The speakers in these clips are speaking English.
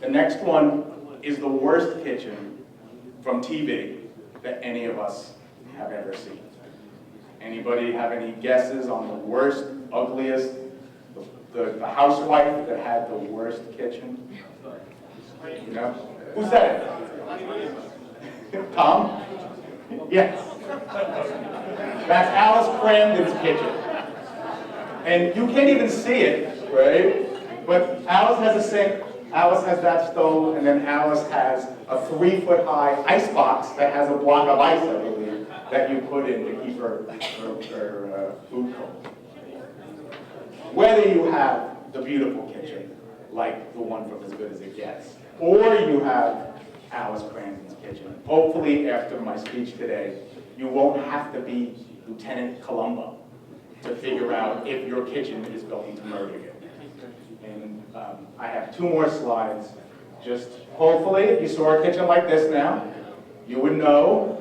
The next one is the worst kitchen from TV that any of us have ever seen. Anybody have any guesses on the worst, ugliest, the housewife that had the worst kitchen? You know? Who said it? Tom? Yes. That's Alice Crandon's kitchen. And you can't even see it, right? But Alice has a sink, Alice has that stove, and then Alice has a 3-foot-high ice box that has a block of ice, I believe, that you put in to keep her food cold. Whether you have the beautiful kitchen, like the one from As Good as It Gets, or you have Alice Crandon's kitchen, hopefully after my speech today, you won't have to be Lieutenant Columbo to figure out if your kitchen is going to murder you. And I have 2 more slides. Just hopefully, if you saw a kitchen like this now, you would know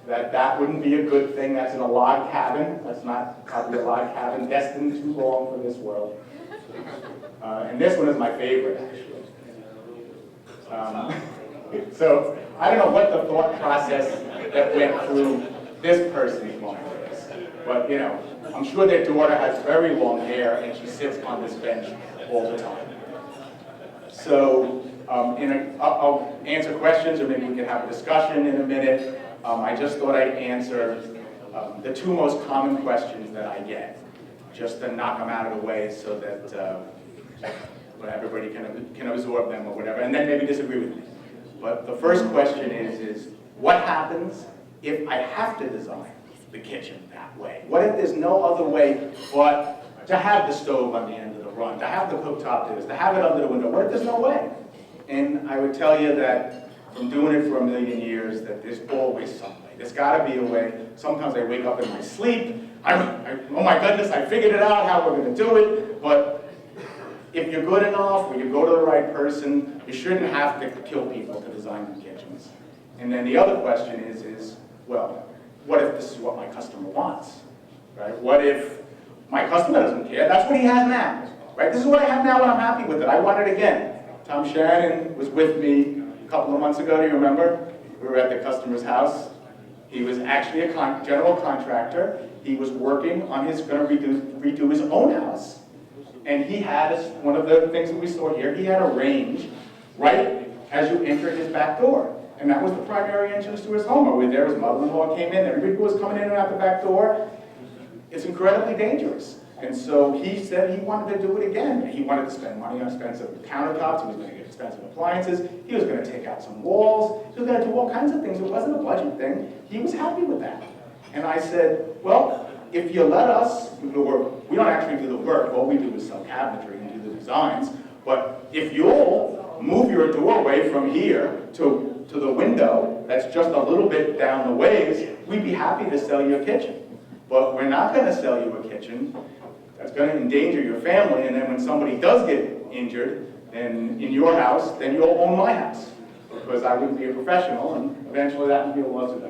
that that wouldn't be a good thing. That's in a log cabin. That's not probably a log cabin destined too long for this world. And this one is my favorite, actually. So I don't know what the thought process that went through this person's mind is, but you know, I'm sure their daughter has very long hair and she sits on this bench all the time. So I'll answer questions, or maybe we can have a discussion in a minute. I just thought I'd answer the 2 most common questions that I get, just to knock them out of the way so that everybody can absorb them or whatever, and then maybe disagree with me. But the first question is what happens if I have to design the kitchen that way? What if there's no other way but to have the stove on the end of the run, to have the cooktop to this, to have it under the window? What if there's no way? And I would tell you that from doing it for a million years, that there's always some way. There's got to be a way. Sometimes I wake up in my sleep. Oh my goodness, I figured it out how we're going to do it. But if you're good enough, or you go to the right person, you shouldn't have to kill people to design the kitchens. And then the other question is, well, what if this is what my customer wants, right? What if my customer doesn't care? That's what he has now, right? This is what I have now and I'm happy with it. I want it again. Tom Shannon was with me a couple of months ago, do you remember? We were at the customer's house. He was actually a general contractor. He was working on going to redo his own house. And he had, one of the things that we saw here, he had a range right as you entered his back door. And that was the primary entrance to his home. Over there, his mother-in-law came in, everybody was coming in and out the back door. It's incredibly dangerous. And so he said he wanted to do it again. He wanted to spend money on expensive countertops, he was going to get expensive appliances, he was going to take out some walls, he was going to do all kinds of things. It wasn't a budget thing. He was happy with that. And I said, well, if you let us do the work, we don't actually do the work, all we do is sell cabinetry and do the designs, but if you'll move your doorway from here to the window, that's just a little bit down the ways, we'd be happy to sell you a kitchen. But we're not going to sell you a kitchen that's going to endanger your family, and then when somebody does get injured in your house, then you'll own my house, because I wouldn't be a professional, and eventually that would be a lawsuit.